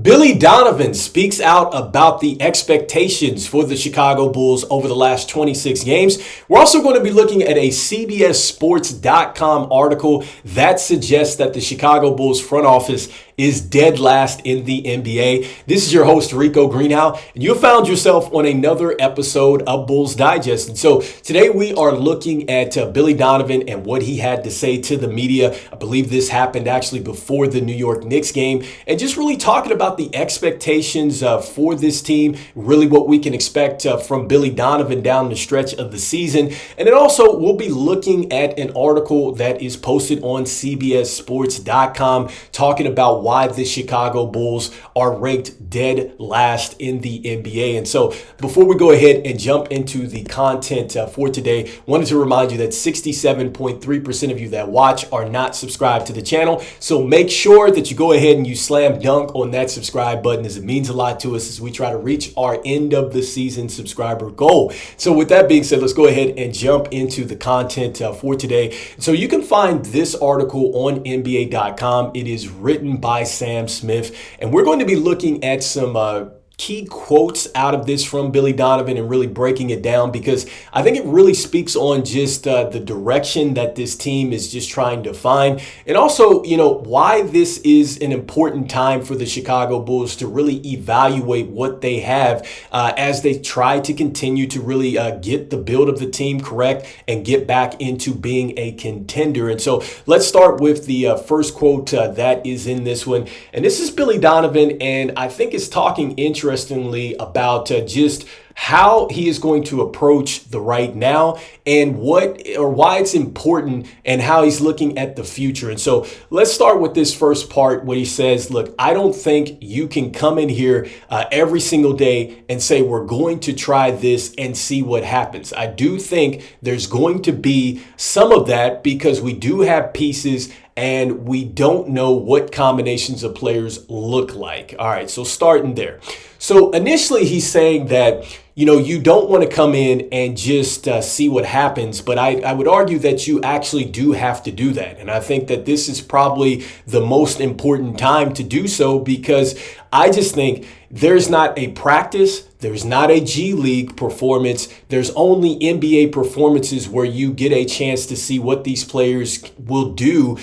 Billy Donovan speaks out about the expectations for the Chicago Bulls over the last 26 games. We're also going to be looking at a CBS Sports.com article that suggests that the Chicago Bulls front office is dead last in the NBA. This is your host, Rico Greenhowe, and you found yourself on another episode of Bulls Digest. And so today we are looking at Billy Donovan and what he had to say to the media. I believe this happened actually before the New York Knicks game, and just really talking about the expectations for this team, really what we can expect from Billy Donovan down the stretch of the season. And then also we'll be looking at an article that is posted on CBSSports.com talking about why the Chicago Bulls are ranked dead last in the NBA. And so before we go ahead and jump into the content for today, wanted to remind you that 67.3% of you that watch are not subscribed to the channel. So make sure that you go ahead and you slam dunk on that subscribe button, as it means a lot to us as we try to reach our end of the season subscriber goal. So with that being said, let's go ahead and jump into the content for today. So you can find this article on NBA.com. It is written by Sam Smith, and we're going to be looking at some key quotes out of this from Billy Donovan and really breaking it down, because I think it really speaks on just the direction that this team is just trying to find, and also, why this is an important time for the Chicago Bulls to really evaluate what they have as they try to continue to really get the build of the team correct and get back into being a contender. And so let's start with the first quote that is in this one. And this is Billy Donovan, and I think it's talking interestingly about just how he is going to approach the right now and why it's important and how he's looking at the future. And so let's start with this first part where he says, look, I don't think you can come in here every single day and say, we're going to try this and see what happens. I do think there's going to be some of that because we do have pieces and we don't know what combinations of players look like. All right, so starting there. So initially he's saying that, you don't want to come in and just see what happens. But I would argue that you actually do have to do that. And I think that this is probably the most important time to do so, because I just think there's not a practice, there's not a G League performance, there's only NBA performances where you get a chance to see what these players will do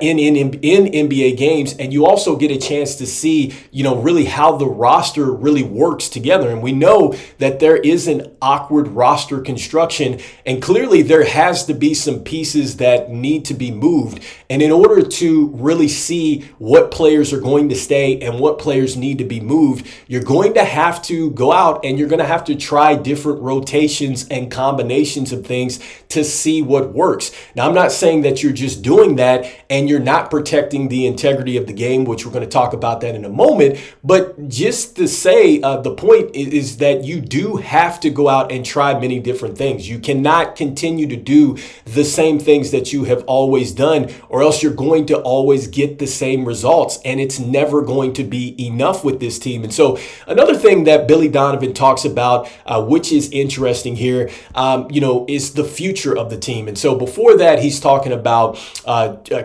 in NBA games. And you also get a chance to see, really how the roster really works together. And we know that there is an awkward roster construction, and clearly there has to be some pieces that need to be moved. And in order to really see what players are going to stay and what players need to be moved, you're going to have to go out and you're going to have to try different rotations and combinations of things to see what works. Now, I'm not saying that you're just doing that and you're not protecting the integrity of the game, which we're going to talk about that in a moment. But just to say, the point is that you do have to go out and try many different things. You cannot continue to do the same things that you have always done, or else you're going to always get the same results, and it's never going to be enough with this team. And so another thing that Billy Donovan talks about, which is interesting here, is the future of the team. And so before that, he's talking about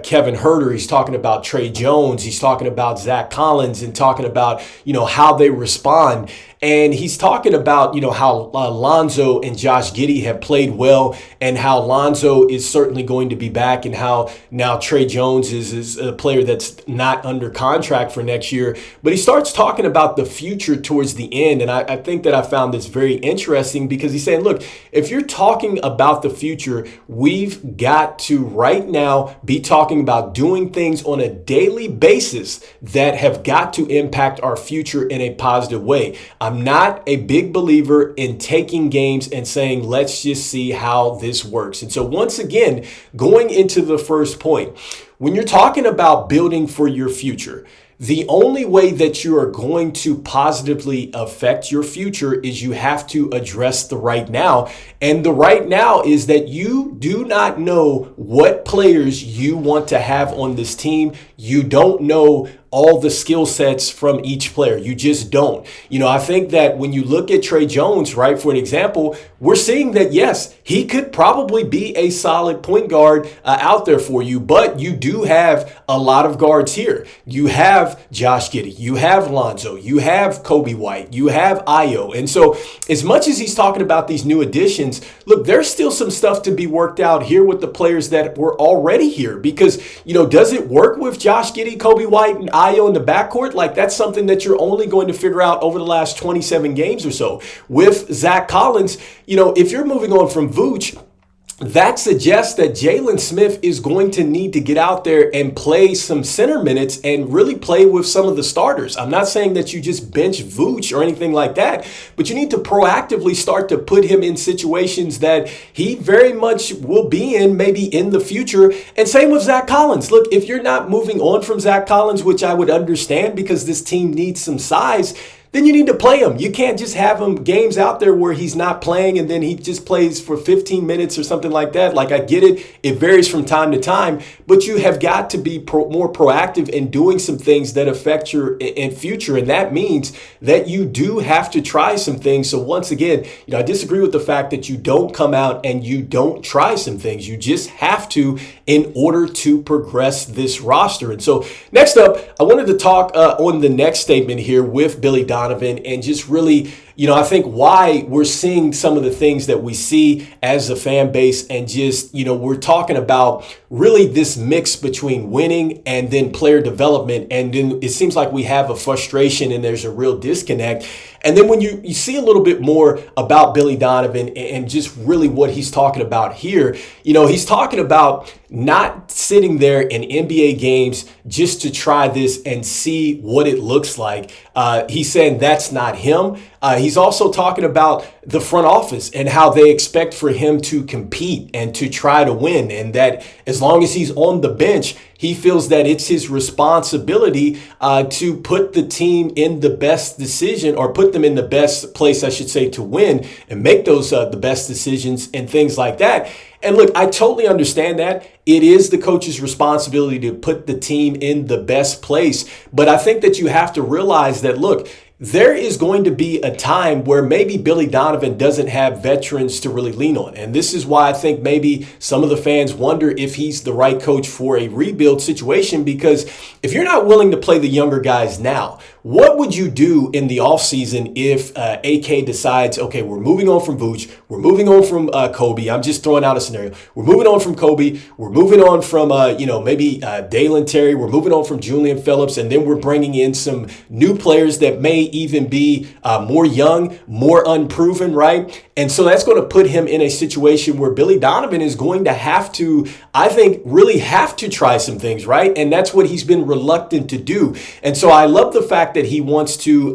Kevin Huerter, he's talking about Trey Jones, he's talking about Zach Collins, and talking about, how they respond. And he's talking about, how Lonzo and Josh Giddey have played well, and how Lonzo is certainly going to be back, and how now Trey Jones is a player that's not under contract for next year. But he starts talking about the future towards the end. And I think that I found this very interesting, because he's saying, look, if you're talking about the future, we've got to right now be talking about doing things on a daily basis that have got to impact our future in a positive way. I'm not a big believer in taking games and saying, let's just see how this works. And so once again, going into the first point, when you're talking about building for your future, the only way that you are going to positively affect your future is you have to address the right now. And the right now is that you do not know what players you want to have on this team. You don't know all the skill sets from each player. You just don't. I think that when you look at Trey Jones, right, for an example, we're seeing that, yes, he could probably be a solid point guard out there for you, but you do have a lot of guards here. You have Josh Giddey, you have Lonzo, you have Kobe White, you have Ayo. And so as much as he's talking about these new additions, look, there's still some stuff to be worked out here with the players that were already here because, does it work with Josh Giddey, Kobe White, and Ayo in the backcourt? Like, that's something that you're only going to figure out over the last 27 games or so. With Zach Collins, if you're moving on from Vooch, that suggests that Jalen Smith is going to need to get out there and play some center minutes and really play with some of the starters. I'm not saying that you just bench Vooch or anything like that, but you need to proactively start to put him in situations that he very much will be in maybe in the future. And same with Zach Collins. Look, if you're not moving on from Zach Collins, which I would understand because this team needs some size, then you need to play him. You can't just have him games out there where he's not playing and then he just plays for 15 minutes or something like that. Like, I get it. It varies from time to time, but you have got to be more proactive in doing some things that affect your in future. And that means that you do have to try some things. So once again, I disagree with the fact that you don't come out and you don't try some things. You just have to in order to progress this roster. And so next up, I wanted to talk on the next statement here with Billy Donovan and just really, I think why we're seeing some of the things that we see as a fan base and just, we're talking about really this mix between winning and then player development. And then it seems like we have a frustration and there's a real disconnect. And then when you see a little bit more about Billy Donovan and just really what he's talking about here, he's talking about not sitting there in NBA games just to try this and see what it looks like. He's saying that's not him. He's also talking about the front office and how they expect for him to compete and to try to win. And that as long as he's on the bench, he feels that it's his responsibility to put the team in the best decision or put them in the best place, I should say, to win and make those the best decisions and things like that. And look, I totally understand that. It is the coach's responsibility to put the team in the best place. But I think that you have to realize that, look, there is going to be a time where maybe Billy Donovan doesn't have veterans to really lean on. And this is why I think maybe some of the fans wonder if he's the right coach for a rebuild situation, because if you're not willing to play the younger guys now, what would you do in the offseason if AK decides, okay, we're moving on from Vooch, we're moving on from Kobe. I'm just throwing out a scenario. We're moving on from Kobe. We're moving on from, maybe Dalen Terry. We're moving on from Julian Phillips. And then we're bringing in some new players that may even be more young, more unproven, right? And so that's going to put him in a situation where Billy Donovan is going to have to, I think, really have to try some things, right? And that's what he's been reluctant to do. And so I love the fact that he wants to,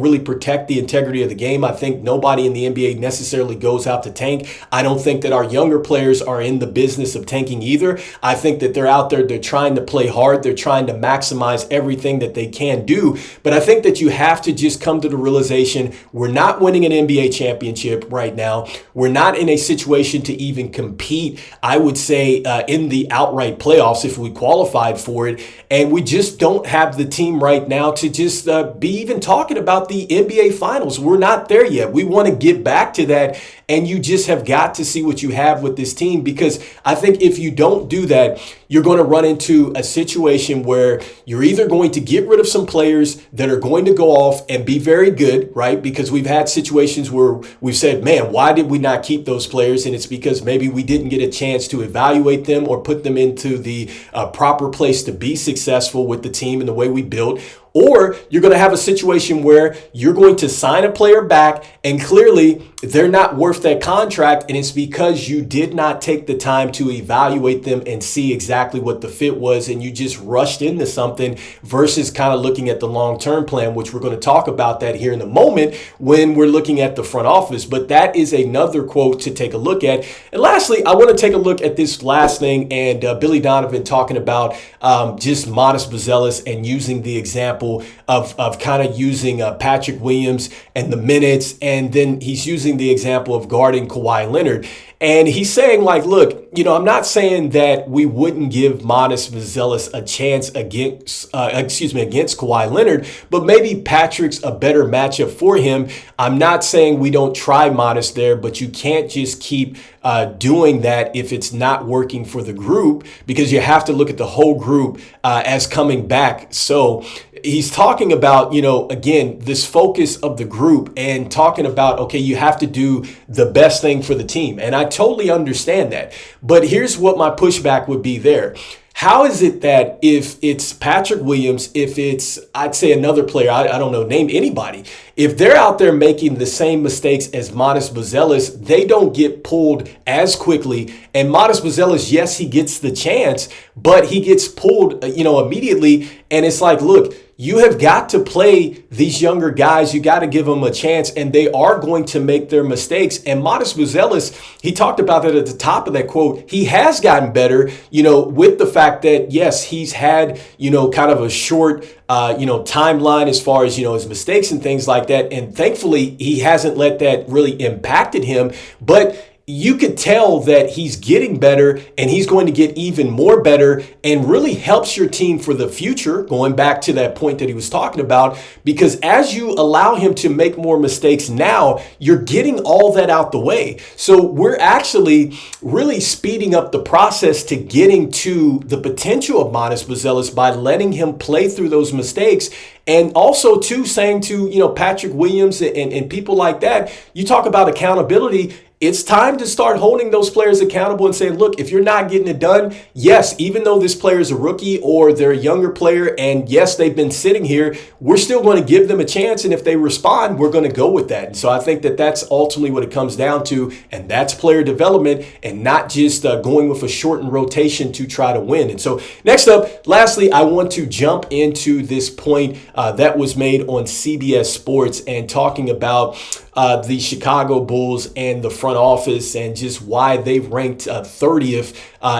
really protect the integrity of the game. I think nobody in the NBA necessarily goes out to tank. I don't think that our younger players are in the business of tanking either. I think that they're out there, they're trying to play hard. They're trying to maximize everything that they can do. But I think that you have to just come to the realization we're not winning an NBA championship right now. We're not in a situation to even compete, I would say, in the outright playoffs if we qualified for it. And we just don't have the team right now to just be even talking about the NBA Finals. We're not there yet. We want to get back to that. And you just have got to see what you have with this team, because I think if you don't do that, you're going to run into a situation where you're either going to get rid of some players that are going to go off and be very good, right? Because we've had situations where we've said, man, why did we not keep those players? And it's because maybe we didn't get a chance to evaluate them or put them into the proper place to be successful with the team and the way we built. Or you're going to have a situation where you're going to sign a player back and clearly they're not worth that contract. And it's because you did not take the time to evaluate them and see exactly what the fit was. And you just rushed into something versus kind of looking at the long-term plan, which we're going to talk about that here in a moment when we're looking at the front office. But that is another quote to take a look at. And lastly, I want to take a look at this last thing and Billy Donovan talking about just Modest Buzelis and using the example of kind of using Patrick Williams and the minutes, and then he's using the example of guarding Kawhi Leonard. And he's saying, like, look, I'm not saying that we wouldn't give Manas Buzelis a chance against Kawhi Leonard, but maybe Patrick's a better matchup for him. I'm not saying we don't try Manas there, but you can't just keep doing that if it's not working for the group, because you have to look at the whole group as coming back. So he's talking about, again, this focus of the group and talking about, okay, you have to do the best thing for the team. And I totally understand that. But here's what my pushback would be there. How is it that if it's Patrick Williams, if it's, I'd say another player, I don't know, name anybody, if they're out there making the same mistakes as Manas Buzelis, they don't get pulled as quickly. And Manas Buzelis, yes, he gets the chance, but he gets pulled, immediately. And it's like, look, you have got to play these younger guys. You got to give them a chance, and they are going to make their mistakes. And Manas Buzelis, he talked about that at the top of that quote. He has gotten better, with the fact that, yes, he's had, kind of a short, timeline as far as, his mistakes and things like that. And thankfully, he hasn't let that really impacted him. But you could tell that he's getting better, and he's going to get even more better, and really helps your team for the future, going back to that point that he was talking about, because as you allow him to make more mistakes now, you're getting all that out the way. So we're actually really speeding up the process to getting to the potential of Manas Buzelis by letting him play through those mistakes. And also, too, saying to, Patrick Williams and people like that, you talk about accountability. It's time to start holding those players accountable and saying, look, if you're not getting it done, yes, even though this player is a rookie or they're a younger player, and yes, they've been sitting here, we're still going to give them a chance. And if they respond, we're going to go with that. And so I think that that's ultimately what it comes down to. And that's player development, and not just going with a shortened rotation to try to win. And so next up, lastly, I want to jump into this point that was made on CBS Sports, and talking about the Chicago Bulls and the front office, and just why they've ranked 30th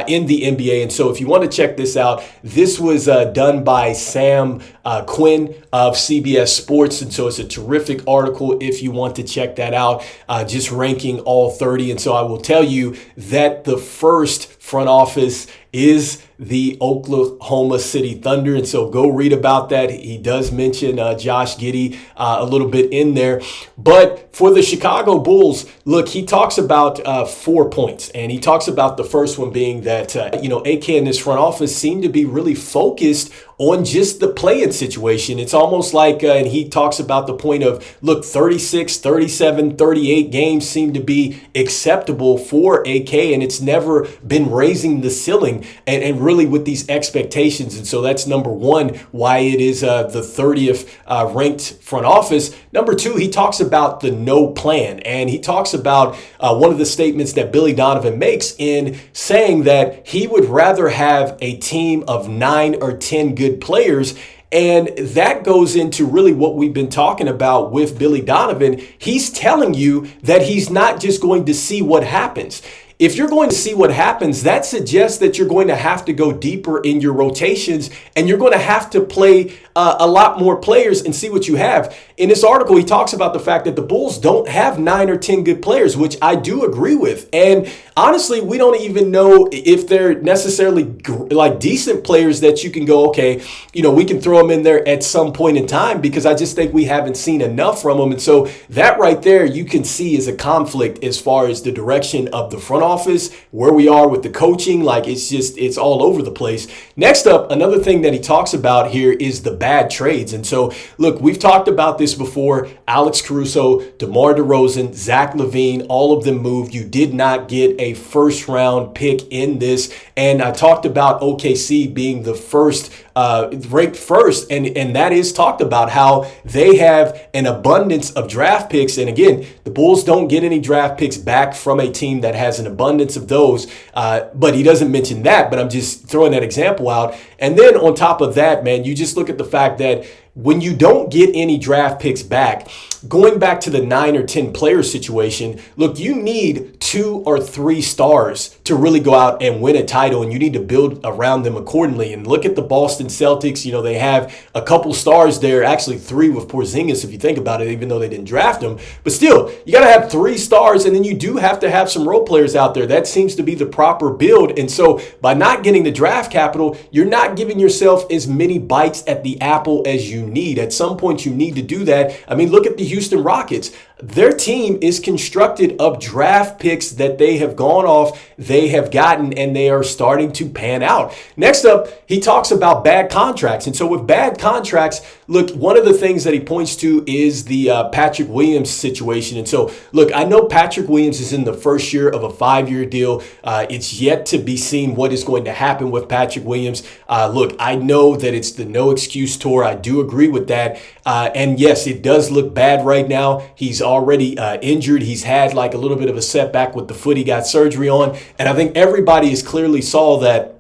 in the NBA. And so if you want to check this out, this was done by Sam Quinn of CBS Sports. And so it's a terrific article if you want to check that out, just ranking all 30. And so I will tell you that the first front office is the Oklahoma City Thunder. And so go read about that. He does mention Josh Giddey a little bit in there. But for the Chicago Bulls, look, he talks about 4 points. And he talks about the first one being that, AK and this front office seem to be really focused on just the play-in situation. It's almost like, and he talks about the point of, look, 36, 37, 38 games seem to be acceptable for AK, and it's never been raising the ceiling and really with these expectations. And so that's number one, why it is the 30th ranked front office. Number two, he talks about the no plan, and he talks about one of the statements that Billy Donovan makes in saying that he would rather have a team of 9 or 10 good players. And that goes into really what we've been talking about with Billy Donovan. He's telling you that he's not just going to see what happens. If you're going to see what happens, that suggests that you're going to have to go deeper in your rotations, and you're going to have to play a lot more players and see what you have. In this article, he talks about the fact that the Bulls don't have 9 or 10 good players, which I do agree with. And honestly, we don't even know if they're necessarily like decent players that you can go, okay, we can throw them in there at some point in time, because I just think we haven't seen enough from them. And so that right there, you can see is a conflict as far as the direction of the front office, where we are with the coaching. Like, it's all over the place. Next up, another thing that he talks about here is the bad trades. And so, look, we've talked about this before. Alex Caruso, DeMar DeRozan, Zach LaVine, all of them moved. You did not get a first round pick in this. And I talked about OKC being the first, ranked first. And that is talked about how they have an abundance of draft picks. And again, the Bulls don't get any draft picks back from a team that has an abundance of those. But he doesn't mention that, but I'm just throwing that example out. And then on top of that, man, you just look at the fact that when you don't get any draft picks back, going back to the 9 or 10 player situation, look, you need 2 or 3 stars to really go out and win a title, and you need to build around them accordingly. And look at the Boston Celtics. They have a couple stars there, actually 3 with Porzingis, if you think about it, even though they didn't draft him. But still, you got to have 3 stars, and then you do have to have some role players out there. That seems to be the proper build. And so by not getting the draft capital, you're not giving yourself as many bites at the apple as you need. At some point, you need to do that. I mean, look at the Houston Rockets. Their team is constructed of draft picks that they have gone off, they have gotten, and they are starting to pan out. Next up, he talks about bad contracts. And so with bad contracts, look, one of the things that he points to is the Patrick Williams situation. And so, look, I know Patrick Williams is in the first year of a 5-year deal. It's yet to be seen what is going to happen with Patrick Williams. Look, I know that it's the no excuse tour. I do agree with that. And yes, it does look bad right now. He's already injured. He's had like a little bit of a setback with the foot he got surgery on. And I think everybody has clearly saw that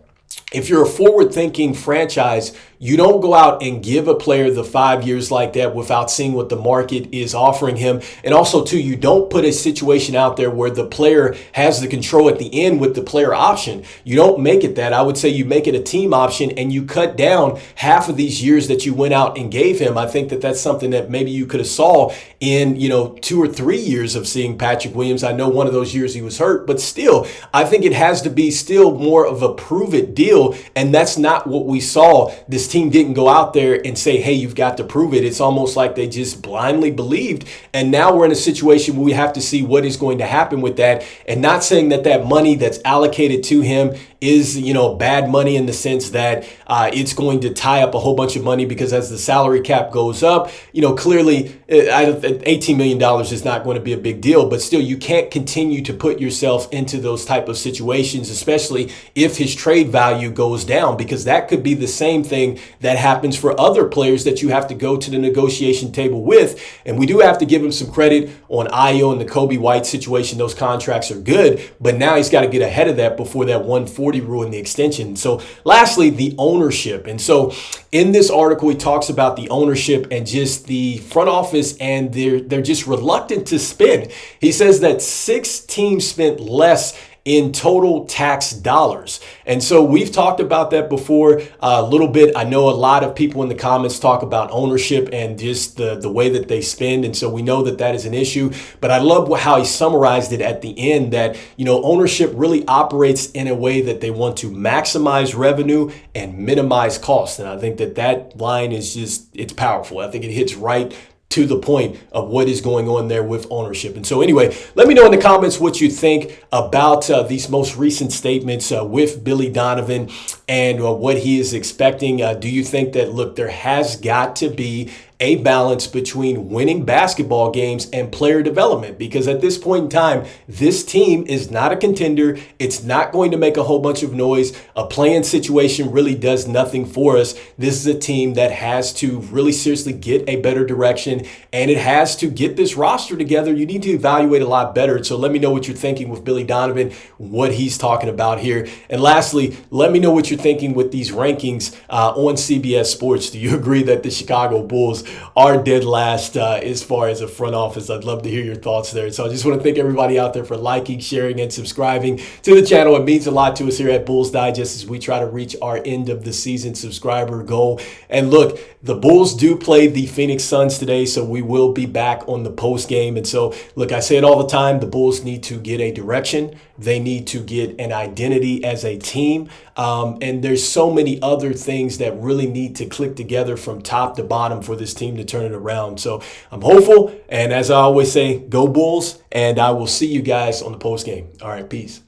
if you're a forward-thinking franchise, you don't go out and give a player the 5 years like that without seeing what the market is offering him. And also, too, you don't put a situation out there where the player has the control at the end with the player option. You don't make it that. I would say you make it a team option and you cut down half of these years that you went out and gave him. I think that that's something that maybe you could have saw in, 2 or 3 years of seeing Patrick Williams. I know one of those years he was hurt, but still, I think it has to be still more of a prove-it deal, and that's not what we saw. This team didn't go out there and say, hey, you've got to prove it. It's almost like they just blindly believed. And now we're in a situation where we have to see what is going to happen with that. And not saying that that money that's allocated to him is, bad money in the sense that it's going to tie up a whole bunch of money, because as the salary cap goes up, clearly $18 million is not going to be a big deal. But still, you can't continue to put yourself into those type of situations, especially if his trade value goes down, because that could be the same thing that happens for other players that you have to go to the negotiation table with. And we do have to give him some credit on Ayo and the Kobe White situation. Those contracts are good, but now he's got to get ahead of that before that 140 rule and the extension. So lastly, the ownership. And so in this article, he talks about the ownership and just the front office, and they're just reluctant to spend. He says that 6 teams spent less in total tax dollars. And so we've talked about that before a little bit. I know a lot of people in the comments talk about ownership and just the way that they spend. And so we know that that is an issue. But I love how he summarized it at the end, that, ownership really operates in a way that they want to maximize revenue and minimize costs. And I think that line is it's powerful. I think it hits right to the point of what is going on there with ownership. And so anyway, let me know in the comments what you think about these most recent statements with Billy Donovan and what he is expecting. Do you think that, look, there has got to be a balance between winning basketball games and player development? Because at this point in time, this team is not a contender. It's not going to make a whole bunch of noise. A play-in situation really does nothing for us. This is a team that has to really seriously get a better direction, and it has to get this roster together. You need to evaluate a lot better. So let me know what you're thinking with Billy Donovan, what he's talking about here. And lastly, let me know what you're thinking with these rankings on CBS Sports. Do you agree that the Chicago Bulls are dead last as far as a front office? I'd love to hear your thoughts there. So I just want to thank everybody out there for liking, sharing, and subscribing to the channel. It means a lot to us here at Bulls Digest as we try to reach our end of the season subscriber goal. And look, the Bulls do play the Phoenix Suns today, so we will be back on the post game. And so, look, I say it all the time, the Bulls need to get a direction. They need to get an identity as a team. And there's so many other things that really need to click together from top to bottom for this team to turn it around. So I'm hopeful. And as I always say, go Bulls. And I will see you guys on the post game. All right, peace.